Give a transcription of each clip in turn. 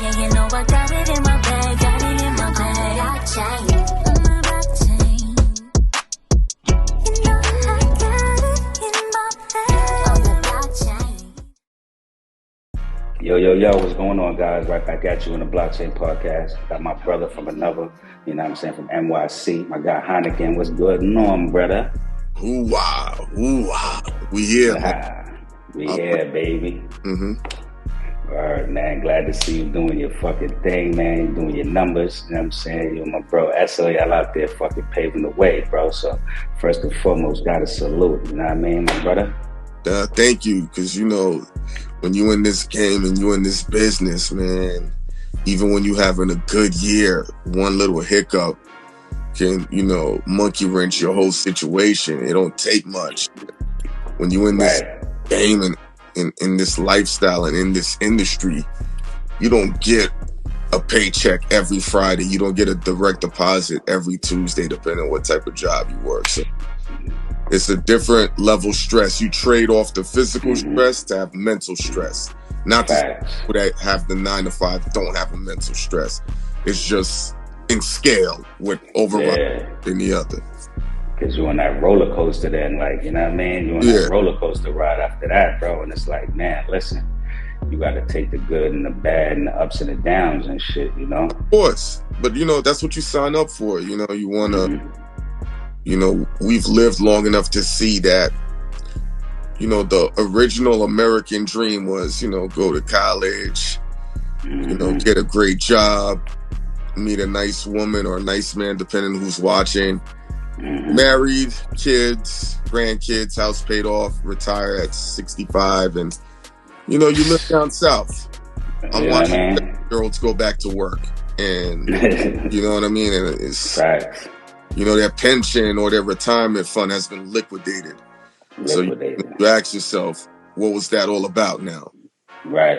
Yeah, you know I got it in my bag, got it in my bag. Blockchain. My blockchain. You know I got it in my bag. On the blockchain. Yo, what's going on, guys? Right back at you in the Blockchain Podcast. Got my brother from another, you know what I'm saying, from NYC. My guy Hynaken, what's good on, brother? Wow. We here, man. We here, baby. Mm-hmm. All right, man. Glad to see you doing your fucking thing, man. You're doing your numbers, you know what I'm saying? You're my bro SLL out there fucking paving the way, bro. So, first and foremost, gotta salute, you know what I mean, my brother? Thank you, because, you know, when you in this game and you in this business, man, even when you having a good year, one little hiccup can, you know, monkey wrench your whole situation. It don't take much. When you in this game and in this lifestyle and in this industry, you don't get a paycheck every Friday. You don't get a direct deposit every Tuesday, depending on what type of job you work. So it's a different level of stress. You trade off the physical stress to have mental stress. Not that people that have the 9 to 5 don't have a mental stress. It's just in scale with overrun than the other. Because you're on that roller coaster then, like, you know what I mean? You're on that roller coaster ride after that, bro. And it's like, man, listen, you got to take the good and the bad and the ups and the downs and shit, you know? Of course. But, you know, that's what you sign up for. You know, you want to, you know, we've lived long enough to see that, you know, the original American dream was, you know, go to college, you know, get a great job, meet a nice woman or a nice man, depending on who's watching. Married, kids, grandkids, house paid off, retire at 65, and you know, you live down south. I'm watching girls go back to work, and you know what I mean. And it's you know, their pension or their retirement fund has been liquidated. So you ask yourself, what was that all about now? Right.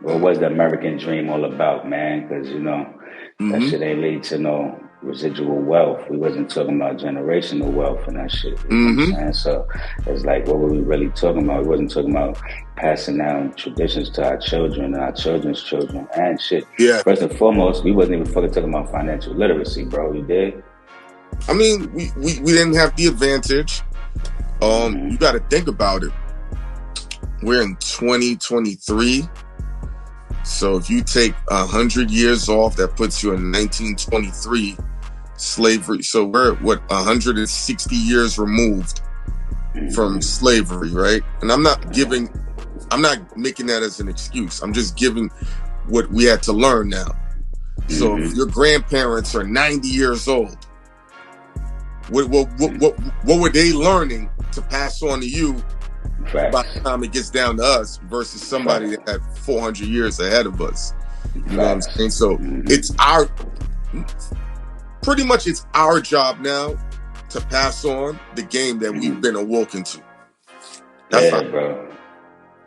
What was the American dream all about, man? Because you know that shit ain't lead to no residual wealth. We wasn't talking about generational wealth and that shit. You know what I'm saying? So it's like, what were we really talking about? We wasn't talking about passing down traditions to our children and our children's children and shit. Yeah. First and foremost, we wasn't even fucking talking about financial literacy, bro. You did? I mean, we didn't have the advantage. You got to think about it. We're in 2023. So if you take 100 years off, that puts you in 1923 slavery. So we're 160 years removed from slavery, right? And I'm not making that as an excuse. I'm just giving what we had to learn now. So if your grandparents are 90 years old, what were they learning to pass on to you by the time it gets down to us versus somebody that had 400 years ahead of us? You know what I'm saying? So it's pretty much our job now to pass on the game that we've been awoken to. That's bro.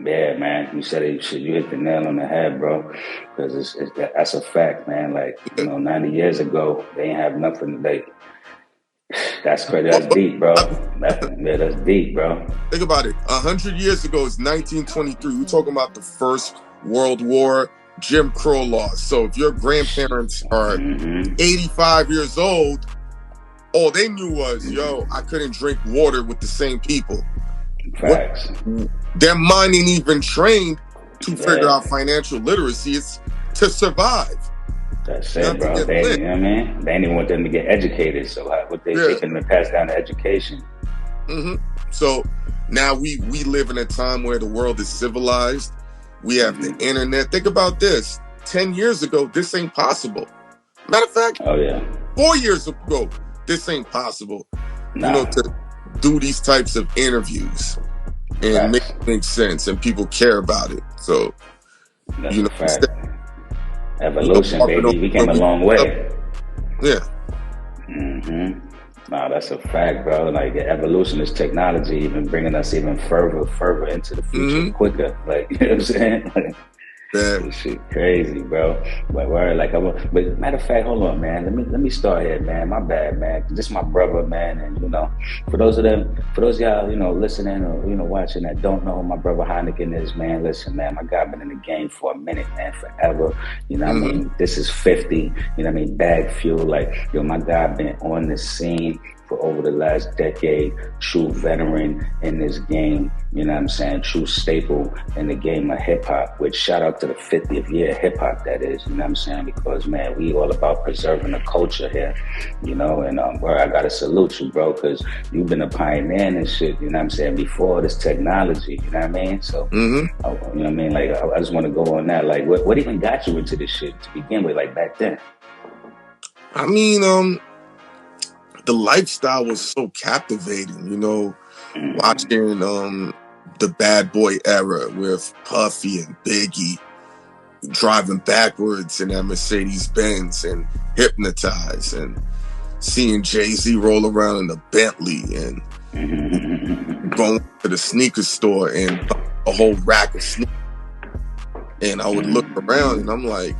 Yeah, man. You said it. You hit the nail on the head, bro. Because that's a fact, man. Like, you know, 90 years ago, they ain't have nothing. Like, that's crazy. That's deep, bro. That's deep, bro. Think about it. 100 years ago is 1923. We're talking about the First World War, Jim Crow laws. So if your grandparents are 85 years old, all they knew was, yo, I couldn't drink water with the same people. Facts. Their mind ain't even trained to figure out financial literacy. It's to survive. That's it, bro. They, you know what I mean? They didn't want them to get educated, so what they couldn't pass down the education. So now we live in a time where the world is civilized. We have the internet. Think about this. 10 years ago, this ain't possible. Matter of fact, 4 years ago, this ain't possible. You know, to do these types of interviews and make sense, and people care about it. So, that's a fact. Evolution, baby. We came a long way. Yeah. Nah, that's a fact, bro. Like, evolution is technology, even bringing us even further into the future quicker. Like, you know what I'm saying? This shit crazy, bro. But word, like, but matter of fact, hold on, man. Let me start here, man. My bad, man. This is my brother, man, and for those of y'all, listening or watching that don't know who my brother Hynaken is, man. Listen, man, my guy been in the game for a minute, man, forever. You know what I mean? This is 50. You know what I mean? Bag fuel, like, my guy been on the scene for over the last decade, true veteran in this game, you know what I'm saying, true staple in the game of hip-hop, which shout out to the 50th year of hip-hop, that is, you know what I'm saying, because, man, we all about preserving the culture here, and where I gotta salute you, bro, because you've been a pioneer in this shit, you know what I'm saying, before this technology, you know what I mean, so, you know what I mean, like, I just want to go on that, like, what even got you into this shit to begin with, like, back then? I mean, the lifestyle was so captivating, watching the Bad Boy era with Puffy and Biggie driving backwards in that Mercedes Benz and Hypnotize, and seeing Jay-Z roll around in the Bentley and going to the sneaker store and a whole rack of sneakers. And I would look around and I'm like,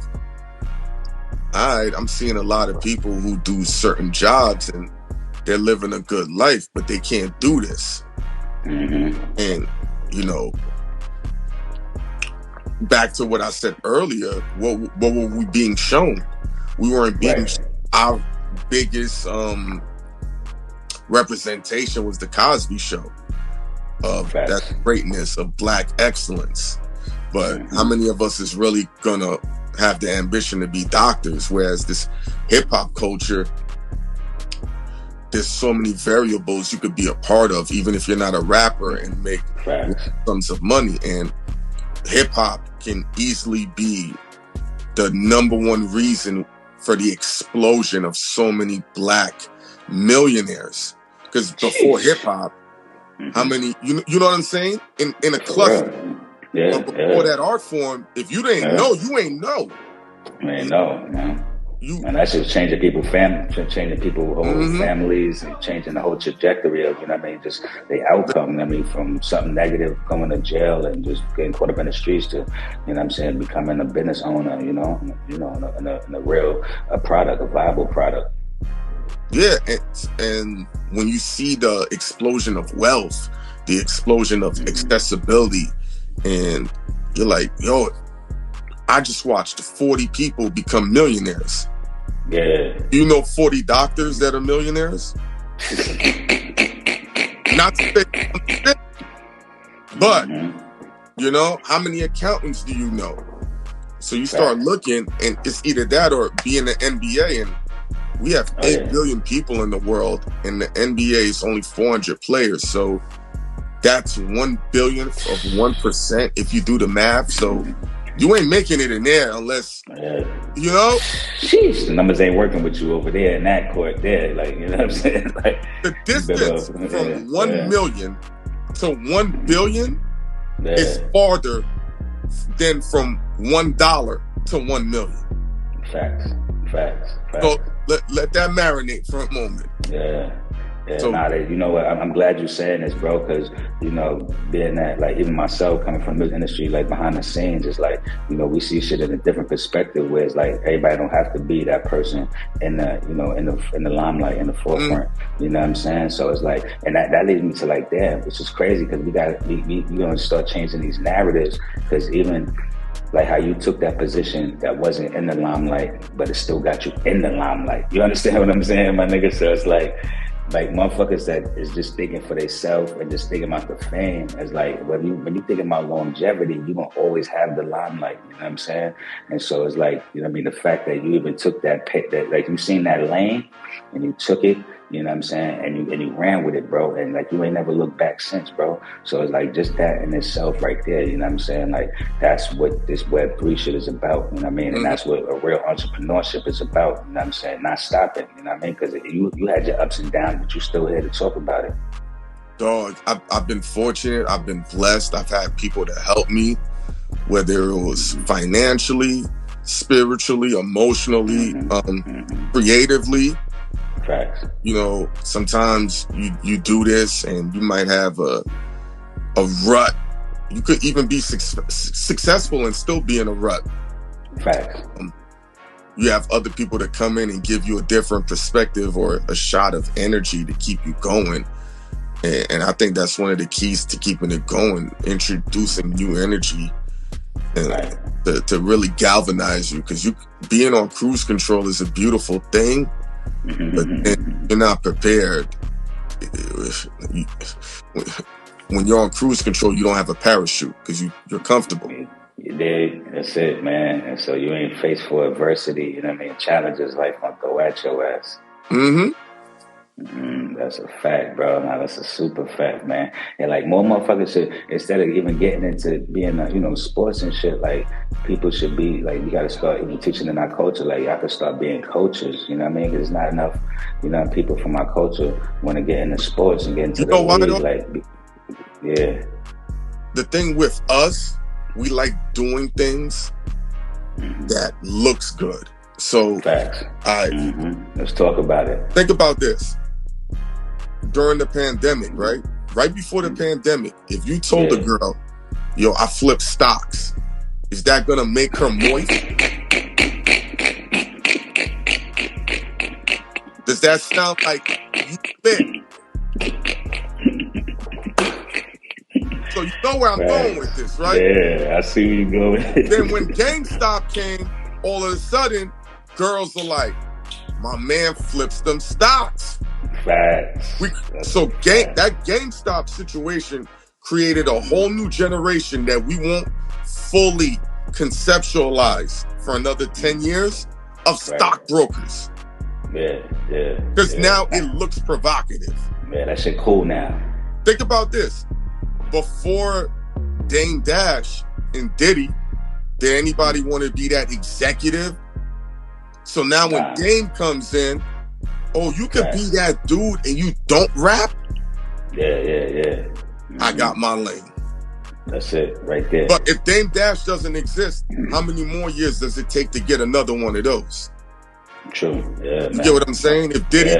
all right, I'm seeing a lot of people who do certain jobs and they're living a good life, but they can't do this. And, back to what I said earlier, what were we being shown? We weren't being our biggest representation was the Cosby Show of that greatness, of Black excellence. But how many of us is really gonna have the ambition to be doctors? Whereas this hip-hop culture, there's so many variables you could be a part of, even if you're not a rapper, and make sums of money. And hip-hop can easily be the number one reason for the explosion of so many Black millionaires. Because before hip-hop, how many, you know what I'm saying? In a cluster. But before that art form, if you didn't know, you ain't know. You ain't know, man. And that's just changing people's whole families, and changing the whole trajectory of, just the outcome. From something negative, going to jail and just getting caught up in the streets to, becoming a business owner, in a real product, a viable product. Yeah, and when you see the explosion of wealth, the explosion of accessibility, and you're like, yo, I just watched 40 people become millionaires. Yeah. You know 40 doctors that are millionaires? Not to say, but, how many accountants do you know? So you start looking, and it's either that or be in the NBA, and we have 8 billion people in the world, and the NBA is only 400 players. So that's 1 billionth of 1% if you do the math. So you ain't making it in there unless, Sheesh, the numbers ain't working with you over there in that court there. Like, you know what I'm saying? Like, the distance from 1 million to 1 billion is farther than from $1 to 1 million. Facts. So let that marinate for a moment. Yeah. So, you know what? I'm glad you're saying this, bro, because, being that, like, even myself coming from this industry, like, behind the scenes, it's like, we see shit in a different perspective, where it's like everybody don't have to be that person in the, in the limelight, in the forefront. You know what I'm saying? So it's like, and that leads me to, like, damn, which is crazy, because we gonna start changing these narratives, because even like how you took that position that wasn't in the limelight, but it still got you in the limelight. You understand what I'm saying, my nigga? So it's like motherfuckers that is just thinking for themselves and just thinking about the fame. It's like when you thinking about longevity, you gonna always have the limelight. You know what I'm saying? And so it's like, the fact that you even took that like you seen that lane and you took it. You know what I'm saying? And you ran with it, bro. And like, you ain't never looked back since, bro. So it's like just that in itself right there. You know what I'm saying? Like, that's what this Web3 shit is about. You know what I mean? And that's what a real entrepreneurship is about. You know what I'm saying? Not stopping. You know what I mean? Because you had your ups and downs, but you still here to talk about it. Dog, I've been fortunate. I've been blessed. I've had people to help me, whether it was financially, spiritually, emotionally, creatively. Facts. Sometimes you do this and you might have a rut, you could even be successful and still be in a rut. Facts. You have other people that come in and give you a different perspective or a shot of energy to keep you going. And I think that's one of the keys to keeping it going, introducing new energy and Right. to really galvanize you. Because being on cruise control is a beautiful thing, but then you're not prepared. When you're on cruise control, you don't have a parachute because you're comfortable. You dig? That's it, man. And so you ain't faced for adversity, you know what I mean? Challenges life gonna throw at your ass. That's a fact, bro. Now that's a super fact, man. And like more motherfuckers should, instead of even getting into being, sports and shit, like people should be like, we gotta start even teaching in our culture. Like y'all could start being coaches. You know what I mean? Because it's not enough, people from our culture want to get into sports and get into the league. Like, yeah. The thing with us, we like doing things that looks good. So, facts. Let's talk about it. Think about this. During the pandemic, right? Right before the pandemic, if you told a girl, yo, I flip stocks, is that gonna make her moist? Does that sound like you fit? So you know where I'm going with this, right? Yeah, I see where you're going. Then when GameStop came, all of a sudden, girls are like, my man flips them stocks. Facts. That GameStop situation created a whole new generation that we won't fully conceptualize for another 10 years of stockbrokers. Yeah. Because now it looks provocative. Yeah, that shit cool now. Think about this. Before Dame Dash and Diddy, did anybody want to be that executive? So now when Dame comes in, you could be that dude and you don't rap? Yeah. I got my lane. That's it, right there. But if Dame Dash doesn't exist, how many more years does it take to get another one of those? True, yeah. You get what I'm saying? If Diddy,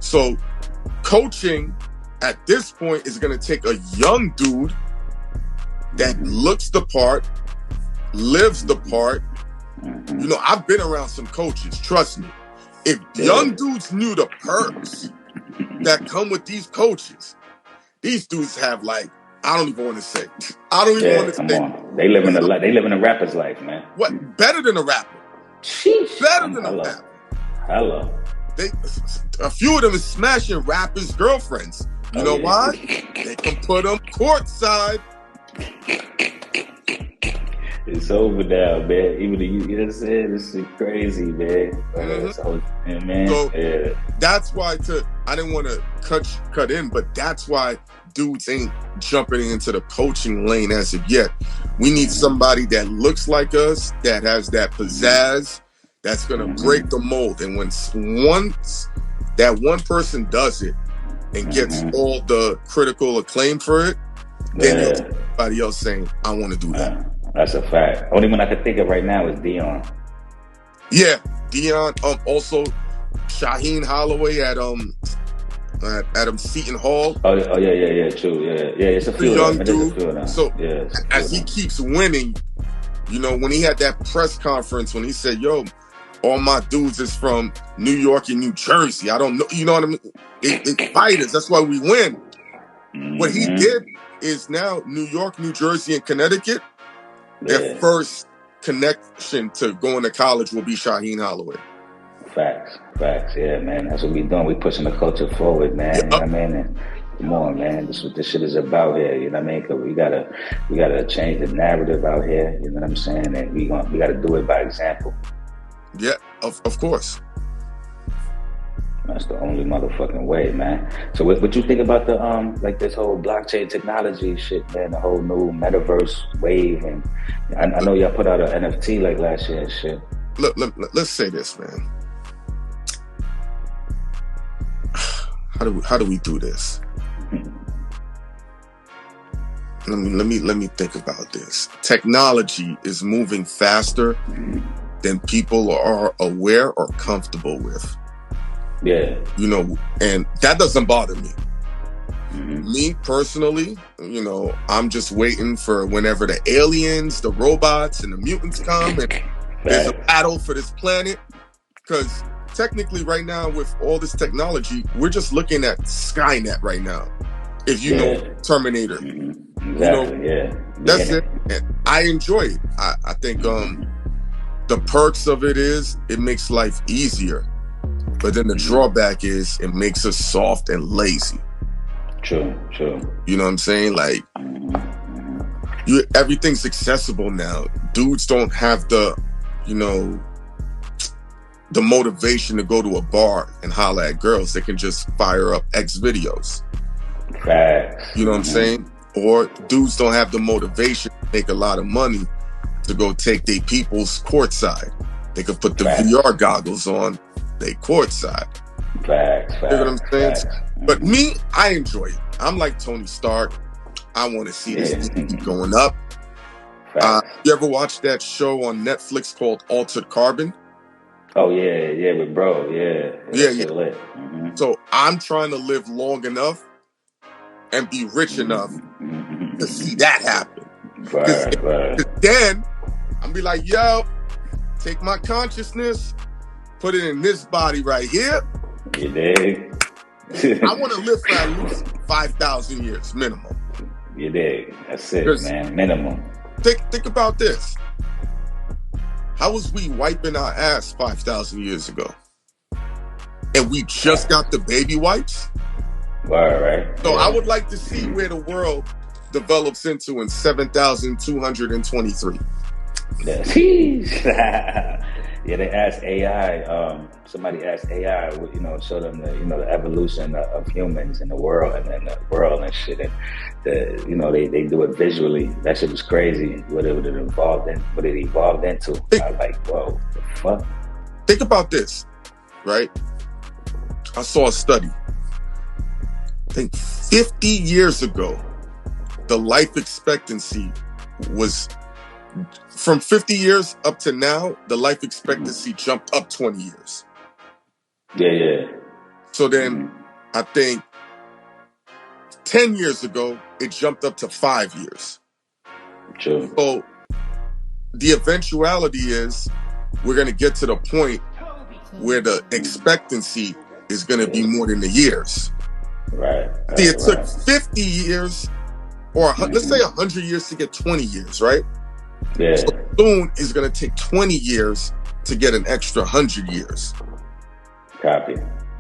So coaching at this point is going to take a young dude that looks the part, lives the part. I've been around some coaches, trust me. If young dudes knew the perks that come with these coaches, these dudes have like, I don't even want to say. Come on. They live in a rapper's life, man. What? Better than a rapper. Sheesh. Better than a rapper. Hello. A few of them is smashing rappers' girlfriends. You know why? They can put them courtside. It's over now, man. Even you know what I'm saying? This is crazy, man. That's why I didn't want to cut in, but that's why dudes ain't jumping into the coaching lane as of yet. We need somebody that looks like us, that has that pizzazz, that's gonna break the mold. And once that one person does it and gets all the critical acclaim for it, then everybody else saying, I want to do that. That's a fact. Only one I can think of right now is Dion. Yeah, Dion. Also, Shaheen Holloway at Seton Hall. Oh yeah, true. Yeah. It's a few young of dude. Few of them. So as he keeps winning, when he had that press conference when he said, "Yo, all my dudes is from New York and New Jersey. I don't know, you know what I mean? It's fighters. That's why we win." What he did is now New York, New Jersey, and Connecticut. Their first connection to going to college will be Shaheen Holloway. Facts. Yeah, man. That's what we doing. We pushing the culture forward, man. You know what I mean? And come on, man. This is what this shit is about here. You know what I mean? Because we gotta change the narrative out here. You know what I'm saying? And we gotta do it by example. Yeah, of course. That's the only motherfucking way, man. So what you think about the like this whole blockchain technology shit, man? The whole new metaverse wave, and I know y'all put out an NFT like last year and shit. Look, let's say this, man. How do we do this? Let me think about this. Technology is moving faster than people are aware or comfortable with. Yeah. And that doesn't bother me. Me personally, you know, I'm just waiting for whenever the aliens, the robots, and the mutants come, and there's a battle for this planet. Because technically, right now, with all this technology, we're just looking at Skynet right now. If you know Terminator, Exactly. You know, that's it. And I enjoy it. I think the perks of it is it makes life easier, but then the drawback is it makes us soft and lazy. True. You know what I'm saying? Like, everything's accessible now. Dudes don't have the, you know, the motivation to go to a bar and holler at girls. They can just fire up X videos. Facts. You know what I'm saying? Or dudes don't have the motivation to make a lot of money to go take their peoples courtside. They could put the VR goggles on, they courtside. Facts. You know what I'm saying? But me, I enjoy it. I'm like Tony Stark. I want to see this keep going up. You ever watch that show on Netflix called Altered Carbon? Oh yeah, with bro, yeah. So I'm trying to live long enough and be rich enough to see that happen. Because then I'm be like, yo, take my consciousness, put it in this body right here. You dig? I want to live for at least 5,000 years minimum. You dig? That's it, man. Minimum. Think about this. How was we wiping our ass 5,000 years ago? And we just got the baby wipes? Right. So I would like to see where the world develops into in 7,223. Yeah, they asked AI. Somebody asked AI, you know, show them the, you know, the evolution of humans in the world and the world and shit. And you know, they do it visually. That shit was crazy. What it evolved into. I was like, whoa, the fuck. Think about this, right? I saw a study. I think 50 years ago, the life expectancy was. From 50 years up to now, the life expectancy jumped up 20 years. Yeah. So then I think 10 years ago, it jumped up to 5 years. True. So the eventuality is we're going to get to the point where the expectancy is going to be more than the years. Right. See, it took 50 years or let's say 100 years to get 20 years, right? Yeah. So soon it's going to take 20 years to get an extra 100 years. Copy.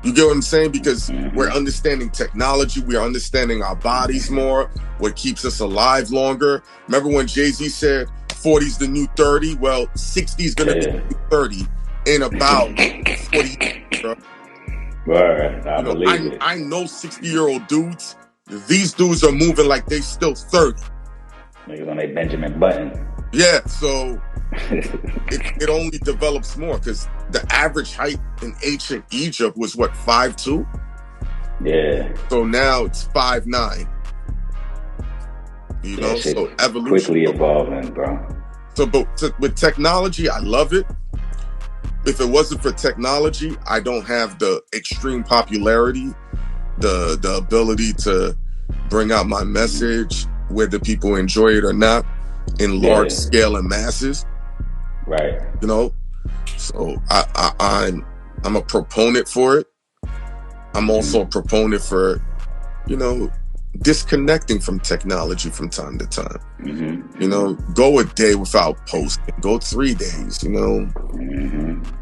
You get what I'm saying? Because we're understanding technology. We're understanding our bodies more. What keeps us alive longer. Remember when Jay-Z said 40's the new 30? Well, 60's going to be 30 in about 40 years, bro. Right. I believe it. I know 60-year-old dudes. These dudes are moving like they still 30. Niggas on a Benjamin Button. Yeah, so it only develops more because the average height in ancient Egypt was what, 5'2"? Yeah. So now it's 5'9". You know, so evolution quickly evolving, bro. So, but with technology, I love it. If it wasn't for technology, I don't have the extreme popularity, the ability to bring out my message, whether people enjoy it or not, in large scale and masses. Right. You know, so I'm a proponent for it. I'm also a proponent for, you know, disconnecting from technology from time to time. You know, go a day without posting. Go 3 days. You know,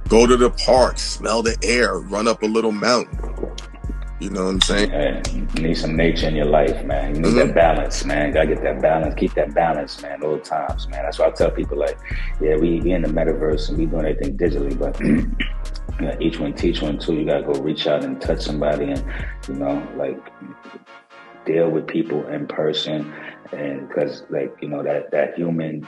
go to the park, smell the air, run up a little mountain. You know what I'm saying? Yeah, you need some nature in your life, man. You need that balance, man. Gotta get that balance. Keep that balance, man, all the times, man. That's why I tell people, like, yeah, we in the metaverse and we doing everything digitally, but you know, each one teach one too. You gotta go reach out and touch somebody and, you know, like, deal with people in person. And because, like, you know, that human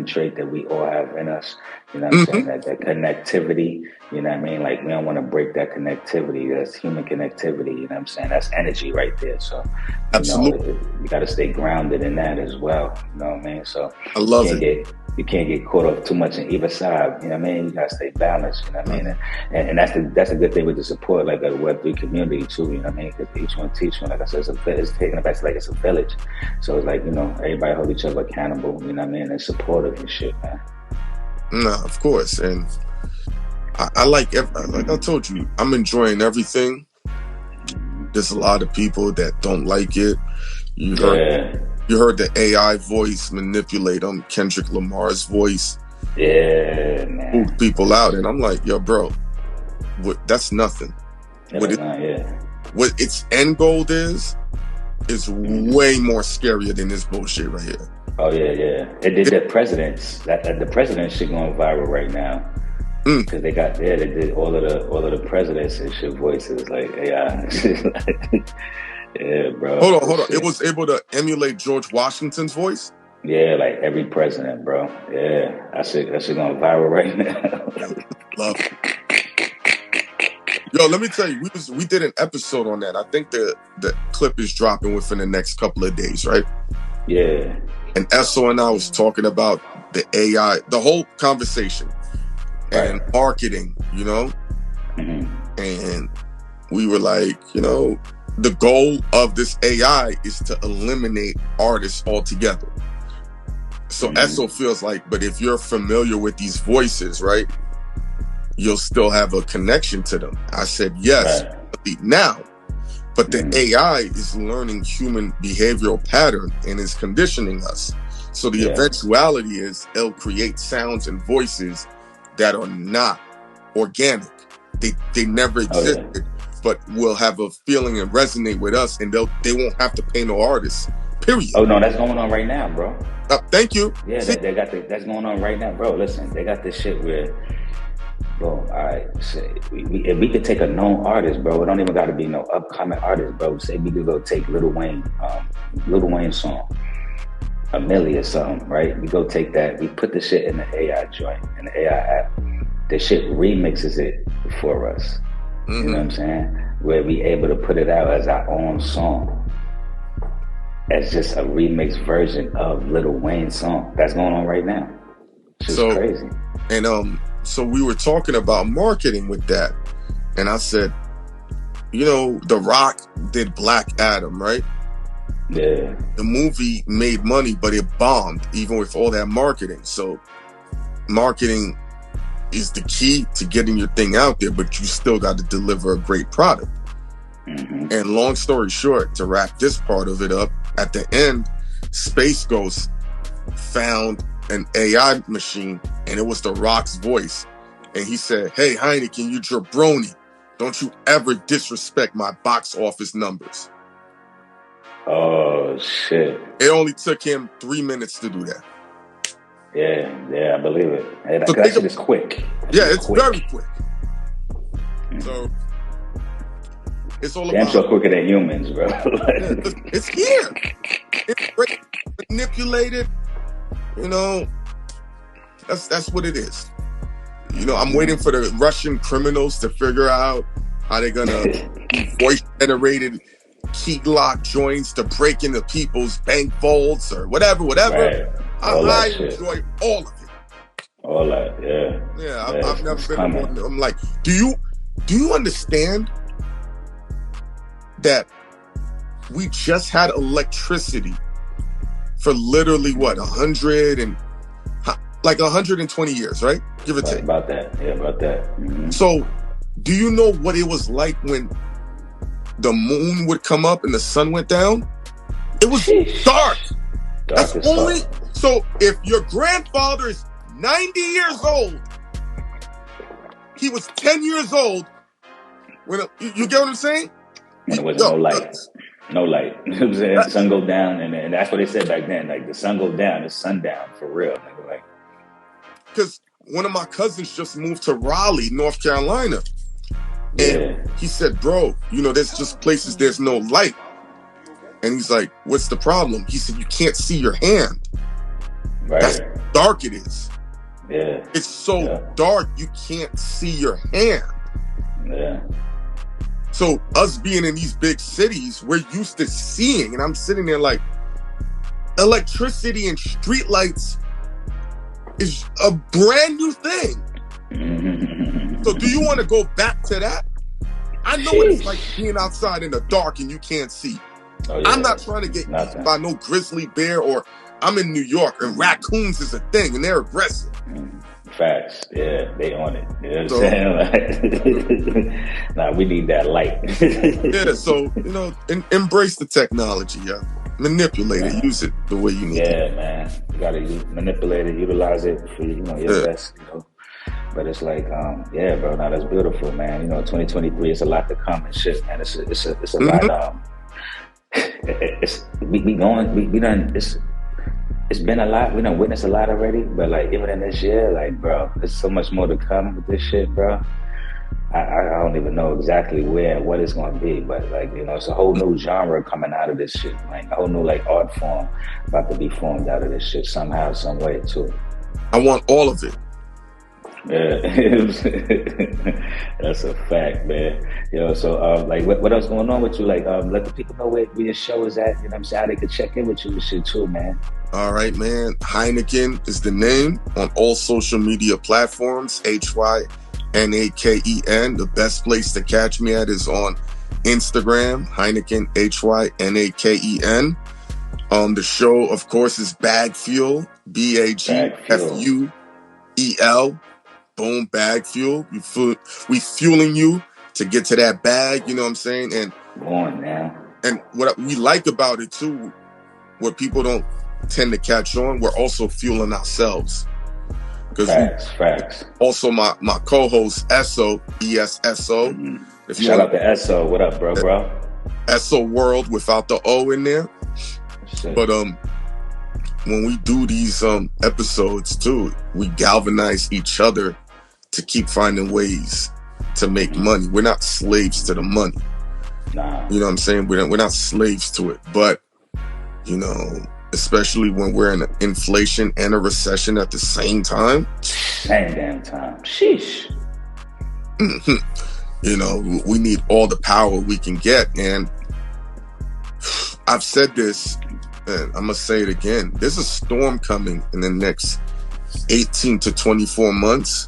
trait that we all have in us, you know what I'm saying, that connectivity, you know what I mean, like, we don't want to break that connectivity. That's human connectivity, you know what I'm saying, that's energy right there. So absolutely, you got to stay grounded in that as well, you know what I mean. So I love it. you can't get caught up too much in either side. You know what I mean? You gotta stay balanced. You know what I mean? And that's a good thing with the support, like a Web3 community too. You know what I mean? Because each one teach one. Like I said, it's taking it back to like it's a village. So it's like, you know, everybody hold each other accountable. You know what I mean? And supportive and shit, man. No, of course. And I like I told you, I'm enjoying everything. There's a lot of people that don't like it. You heard the AI voice manipulate Kendrick Lamar's voice. Yeah, man. Move people out, and I'm like, yo, bro, that's nothing. What its end goal is way more scarier than this bullshit right here. Oh yeah. It did the presidents. The president shit going viral right now. Because they did all of the presidents and shit voices like AI. Yeah, bro. Hold on. It was able to emulate George Washington's voice? Yeah, like every president, bro. Yeah. That shit going viral right now. Love it. Yo, let me tell you, we did an episode on that. I think the clip is dropping within the next couple of days, right? Yeah. And Esso and I was talking about the AI, the whole conversation and marketing, you know? Mm-hmm. And we were like, you know, the goal of this AI is to eliminate artists altogether. So Esso feels like, but if you're familiar with these voices, right, you'll still have a connection to them. I said, yes, now. But the AI is learning human behavioral pattern and is conditioning us. So the eventuality is it'll create sounds and voices that are not organic. They never existed, but will have a feeling and resonate with us, and they won't have to pay no artists. Period. Oh no, that's going on right now, bro. Thank you. Yeah, they got that's going on right now, bro. Listen, they got this shit where, bro. All right, say if we could take a known artist, bro, it don't even got to be no upcoming artist, bro. Say we could go take Lil Wayne song, a milli or something, right? We go take that, we put the shit in the AI joint, in the AI app. The shit remixes it for us. You know what I'm saying? Where we able to put it out as our own song, as just a remixed version of Lil Wayne's song. That's going on right now. It's just crazy. And so we were talking about marketing with that, and I said, you know, The Rock did Black Adam, right? Yeah. The movie made money, but it bombed even with all that marketing. So marketing is the key to getting your thing out there, but you still got to deliver a great product. And long story short, to wrap this part of it up, at the end, Space Ghost found an AI machine, and it was The Rock's voice. And he said, "Hey, Hynaken, you jabroni. Don't you ever disrespect my box office numbers." Oh, shit. It only took him 3 minutes to do that. Yeah, I believe it. So that shit is quick. It's very quick. So it's all about. So quicker than humans, bro. It's here. It's manipulated. You know, that's what it is. You know, I'm waiting for the Russian criminals to figure out how they're gonna voice generated key lock joints to break into people's bank vaults or whatever. Right. I enjoy all of it. All that, yeah. I've never been one. I'm like, do you understand that we just had electricity for literally what 120 years, right? Give or take. About that. Mm-hmm. So, do you know what it was like when the moon would come up and the sun went down? It was dark. That's only. So if your grandfather is 90 years old, he was 10 years old when you get what I'm saying? When there was no light. No light. You know what I'm saying? The sun go down, and that's what they said back then. Like, the sun go down, it's sundown, for real. Like, because one of my cousins just moved to Raleigh, North Carolina. And he said, bro, you know, there's just places there's no light. And he's like, what's the problem? He said, you can't see your hand. Right. That's how dark it is. Yeah. It's so dark, you can't see your hand. Yeah. So us being in these big cities, we're used to seeing, and I'm sitting there like, electricity and streetlights is a brand new thing. So do you want to go back to that? I know what it's like being outside in the dark and you can't see. Oh, yeah. I'm not trying to get eaten by no grizzly bear, or I'm in New York and raccoons is a thing and they're aggressive. Facts. Yeah, they on it. You know what I'm saying? Like, nah, we need that light. Yeah, so, embrace the technology, yeah. Manipulate it, use it the way you need to. Yeah, man. You gotta manipulate it, utilize it for your best, But it's like, yeah, bro, now that's beautiful, man. 2023 is a lot to come and shit, man. It's a lot. It's been a lot. We done witnessed a lot already, but like even in this year, like, bro, there's so much more to come with this shit, bro. I don't even know exactly where and what it's gonna be, but like, it's a whole new genre coming out of this shit, like a whole new like art form about to be formed out of this shit somehow, some way too. I want all of it. Yeah, that's a fact, man. So like, what else going on with you? Like, let the people know where your show is at. You know what I'm saying? How they could check in with you and shit too, man. All right, man. Hynaken is the name on all social media platforms. Hynaken. The best place to catch me at is on Instagram. Hynaken, Hynaken. The show, of course, is Bag Fuel. BAGFUEL. Boom, Bag Fuel. We fueling you to get to that bag, you know what I'm saying? And on now. And what we like about it too, what people don't tend to catch on, we're also fueling ourselves. Facts. Also my co-host Esso, ESSO. Mm-hmm. Shout out to Esso. What up, bro? Esso World without the O in there. Shit. But when we do these episodes too, we galvanize each other to keep finding ways to make money. We're not slaves to the money. Nah. You know what I'm saying? We're not slaves to it. But, especially when we're in inflation and a recession at the same time. Same damn time. Sheesh. We need all the power we can get. And I've said this, and I'm going to say it again. There's a storm coming in the next 18 to 24 months.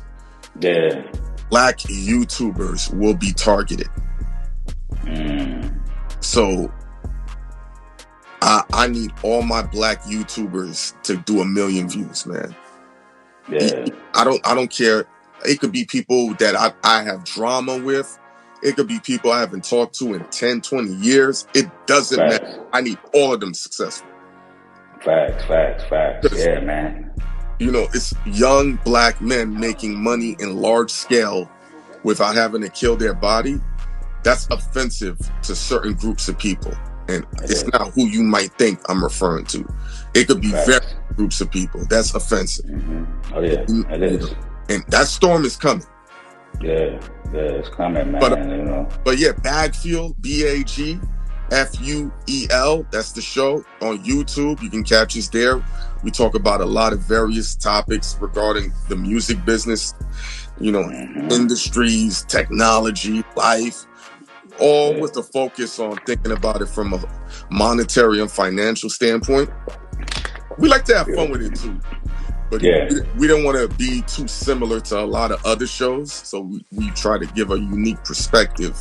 Yeah. Black YouTubers will be targeted. So I need all my black YouTubers to do 1 million views, man. Yeah. I don't care. It could be people that I have drama with. It could be people I haven't talked to in 10, 20 years. It doesn't matter. I need all of them successful. Facts. Yeah, man. It's young black men making money in large scale without having to kill their body. That's offensive to certain groups of people. And it's not who you might think I'm referring to. It could be various groups of people. That's offensive. Mm-hmm. Oh, yeah, it is. And that storm is coming. Yeah, it's coming, man. But yeah, Bag Fuel, BAGFUEL. That's the show on YouTube. You can catch us there. We talk about a lot of various topics regarding the music business, industries, technology, life, all with the focus on thinking about it from a monetary and financial standpoint. We like to have fun with it too. But we don't want to be too similar to a lot of other shows, so we try to give a unique perspective.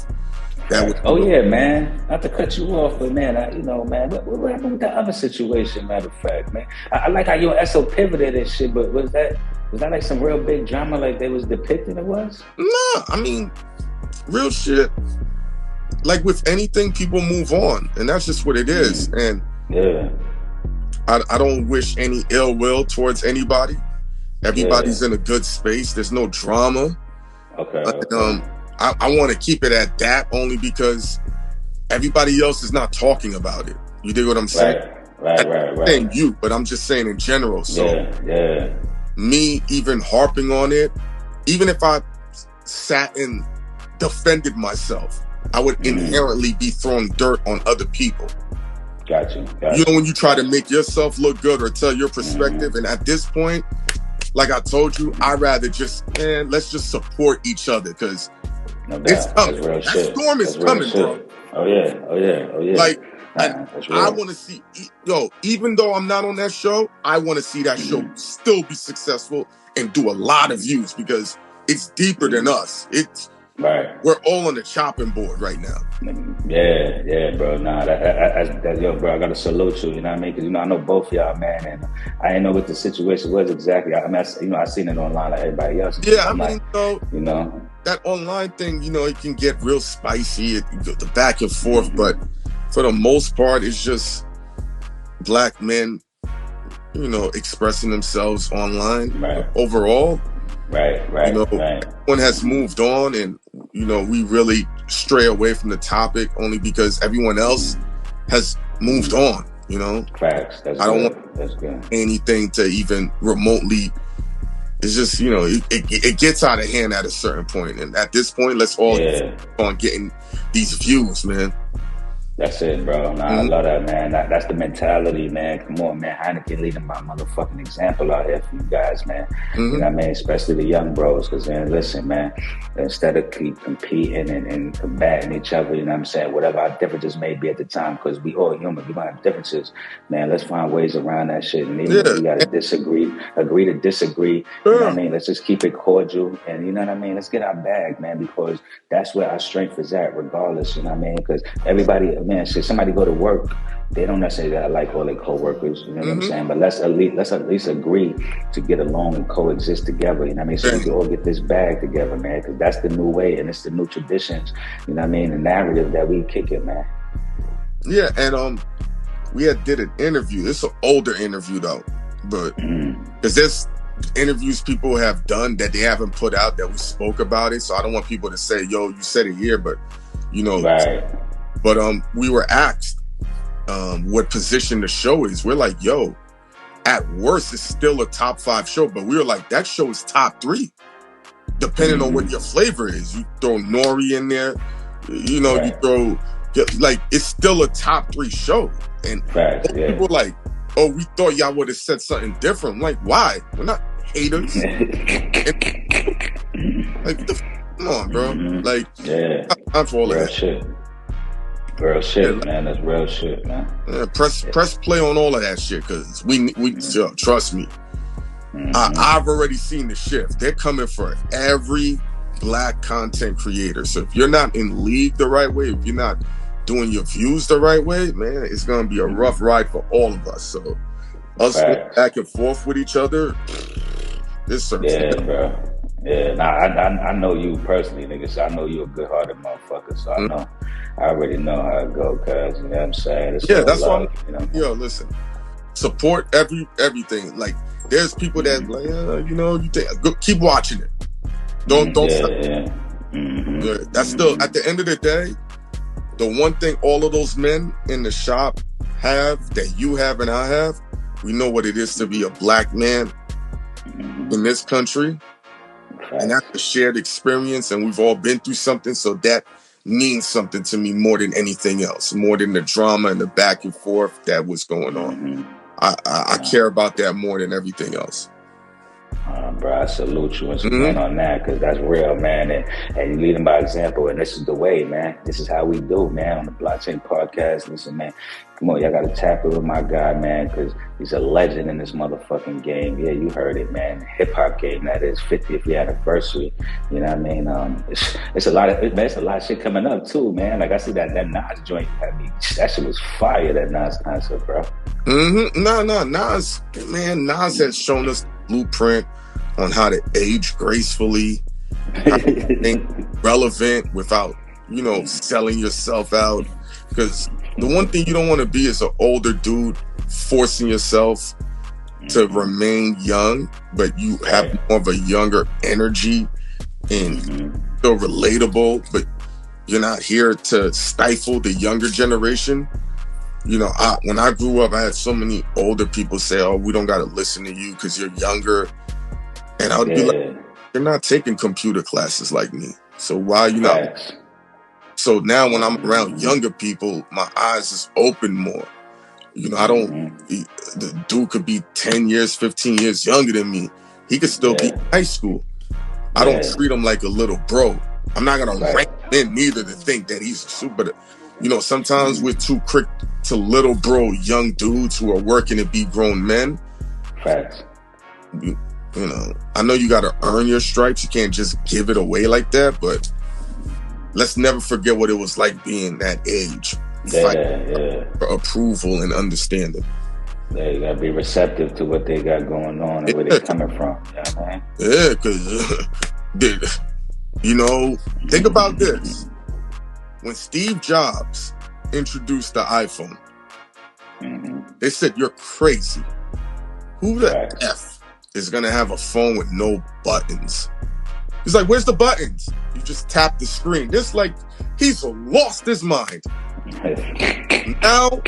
Yeah, man. Not to cut you off, but man, man, what happened with that other situation? Matter of fact, man, I like how you and Esso pivoted and shit, but was that like some real big drama, like they was depicting it was? No, I mean, real shit. Like with anything, people move on, and that's just what it is. And I don't wish any ill will towards anybody. Everybody's in a good space. There's no drama. Okay. I want to keep it at that only because everybody else is not talking about it. You dig what I'm saying? Right. Saying you, but I'm just saying in general. So me even harping on it, even if I sat and defended myself, I would inherently be throwing dirt on other people. Got you. When you try to make yourself look good or tell your perspective, and at this point, like I told you, I'd rather let's just support each other because it's coming. That storm is coming, bro. Oh yeah. Like, And That's I real. want to see, even though I'm not on that show, I want to see that show still be successful and do a lot of views because it's deeper than us. We're all on the chopping board right now. Yeah, bro. Nah, that yo, bro. I gotta salute you. You know what I mean? Because I know both y'all, man, and I didn't know what the situation was exactly. I mean, I seen it online like everybody else. Yeah, I I'm mean, that online thing, it can get real spicy, the back and forth, but for the most part, it's just black men, expressing themselves online. Overall. Right. One has moved on, and we really stray away from the topic only because everyone else has moved on. Facts. I don't want anything to even remotely. It's just it gets out of hand at a certain point, and at this point, let's all on getting these views, man. That's it, bro. Nah, I love that, man. That's the mentality, man. Come on, man. Hynaken leading by motherfucking example out here for you guys, man. You know what I mean? Especially the young bros. Because, listen, man, instead of keep competing and combating each other, you know what I'm saying? Whatever our differences may be at the time, because we all human. We might have differences. Man, let's find ways around that shit. And even if we got to agree to disagree. You know what I mean? Let's just keep it cordial. And, you know what I mean? Let's get our bag, man, because that's where our strength is at, regardless. You know what I mean? Because everybody... Man, should somebody go to work, they don't necessarily like all their co-workers, you know what I'm saying? But let's at least agree to get along and coexist together, you know what I mean? So we can all get this bag together, man, because that's the new way and it's the new traditions, you know what I mean? The narrative that we kick it, man. Yeah, and we did an interview. It's an older interview though, but because there's interviews people have done that they haven't put out that we spoke about it. So I don't want people to say, "Yo, you said it here," but Right. But we were asked what position the show is. We're like, yo, at worst, it's still a top 5 show. But we were like, that show is top 3, depending on what your flavor is. You throw Nori in there, you throw, it's still a top 3 show. And people were like, oh, we thought y'all would have said something different. I'm like, why? We're not haters. Come on, bro. Time for all of that shit. Real shit, man. That's real shit, man. Yeah, press play on all of that shit, because we trust me. I've already seen the shift. They're coming for every black content creator. So if you're not in league the right way, if you're not doing your views the right way, man, it's gonna be a rough ride for all of us. So us back and forth with each other, this sucks. Yeah, bro. Yeah, I know you personally, nigga. So I know you a good-hearted motherfucker. So I already know how it go, cuz, you know what I'm saying? That's why, yo, listen, support everything. Like, there's people that, like, you think, keep watching it. Don't stop. Yeah. That's still, at the end of the day, the one thing all of those men in the shop have, that you have and I have, we know what it is to be a black man in this country. And that's a shared experience, and we've all been through something, so that means something to me more than anything else, more than the drama and the back and forth that was going on. I care about that more than everything else. Bro, I salute you and stand on that, because that's real, man. And you leading by example, and this is the way, man. This is how we do, man, on the Blockchain Podcast. Listen, man, come on, y'all got to tap it with my guy, man, because he's a legend in this motherfucking game. Yeah, you heard it, man. Hip-hop game, that is 50th year anniversary. You know what I mean? It's a lot of shit coming up, too, man. Like, I see that Nas joint, that shit was fire, that Nas concert, bro. No, Nas has shown us the blueprint on how to age gracefully, how to think relevant without, selling yourself out. Because the one thing you don't want to be is an older dude forcing yourself to remain young, but you have more of a younger energy and still relatable, but you're not here to stifle the younger generation. When I grew up, I had so many older people say, oh, we don't got to listen to you because you're younger. And I would be like, you're not taking computer classes like me. So why are you not? So now when I'm around younger people, my eyes is open more. The dude could be 10 years, 15 years younger than me. He could still be in high school. I don't treat him like a little bro. I'm not going to rank him in neither to think that he's a super. You know, sometimes we're too quick to little bro young dudes who are working to be grown men. Facts. You know, I know you got to earn your stripes. You can't just give it away like that. But let's never forget what it was like being that age. Yeah. For approval and understanding. Yeah, you gotta be receptive to what they got going on and where they're coming from. You know, man? Yeah, because you know, think about this. When Steve Jobs introduced the iPhone, they said, you're crazy. Who the F is going to have a phone with no buttons? He's like, where's the buttons? You just tap the screen. It's like he's lost his mind. Now,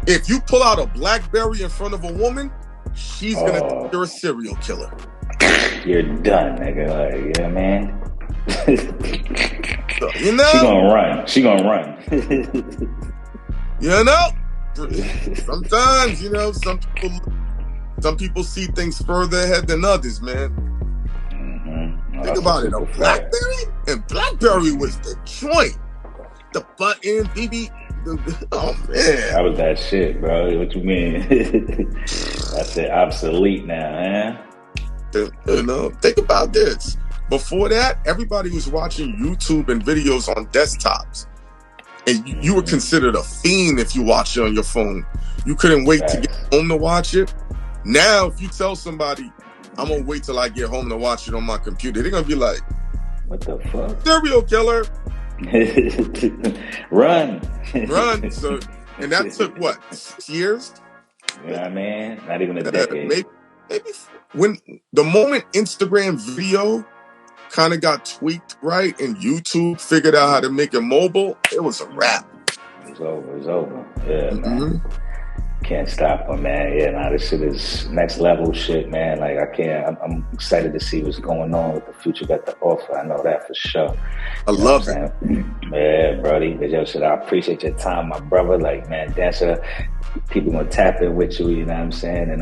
if you pull out a BlackBerry in front of a woman, she's going to think you're a serial killer. You're done, nigga. Like, you know what I mean? So, you know? She gonna run. You know? Sometimes, you know, some people see things further ahead than others, man. Think about it. A BlackBerry? And BlackBerry was the joint. The button, BB. Oh, man. That was that shit, bro. What you mean? That's it. Obsolete now, man. You know, think about this. Before that, everybody was watching YouTube and videos on desktops. And you were considered a fiend if you watched it on your phone. You couldn't wait to get home to watch it. Now, if you tell somebody, I'm going to wait till I get home to watch it on my computer, they're going to be like, what the fuck? Serial killer. Run. So, and that took what, 6 years? You know what I mean? Not even a decade. Maybe when the moment Instagram video kind of got tweaked right and YouTube figured out how to make it mobile, it was a wrap. It's over. Yeah, man. Can't stop them, man. Yeah, nah, this shit is next level shit, man. Like, I'm excited to see what's going on with the future got to offer. I know that for sure. I love it. Yeah, brody. Yo, shit, I appreciate your time, my brother. Like, man, Dancer, people gonna tap in with you, you know what I'm saying? And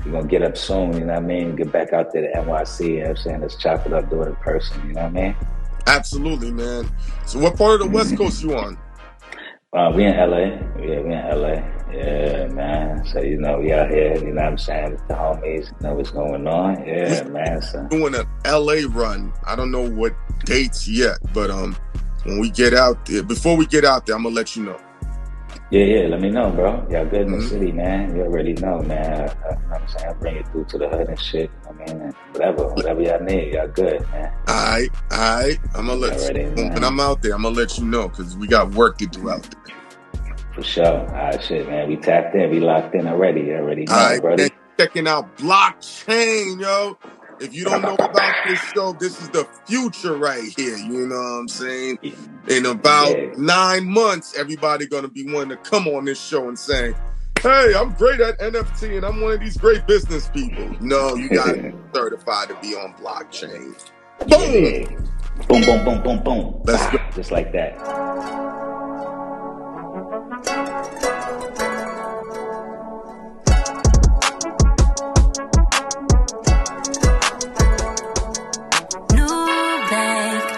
we're gonna get up soon, you know what I mean? Get back out there to NYC, you know what I'm saying? Let's chop it up, do it in person, you know what I mean? Absolutely, man. So what part of the West Coast you on? We in LA. Yeah, we in LA. Yeah, man. So, you know, we out here, you know what I'm saying, with the homies, you know what's going on. Yeah, man. So doing an LA run. I don't know what dates yet, but when we get out there, before we get out there, I'm gonna let you know. Yeah, let me know, bro. Y'all good in the city, man. You already know, man. You know what I'm saying? I'll bring you through to the hood and shit. I mean, whatever y'all need, y'all good, man. All right. I'm gonna let you know. When I'm out there, I'm gonna let you know, because we got work to do out there. For sure. All right, shit, man. We tapped in. We locked in already. You already know, right, brother. Checking out blockchain, yo. If you don't know about this show, this is the future right here. You know what I'm saying? In about 9 months, everybody gonna be wanting to come on this show and say, hey, I'm great at NFT and I'm one of these great business people. No, you got to be certified to be on blockchain. Boom! Yeah. Boom. Let's go. Just like that. New bank.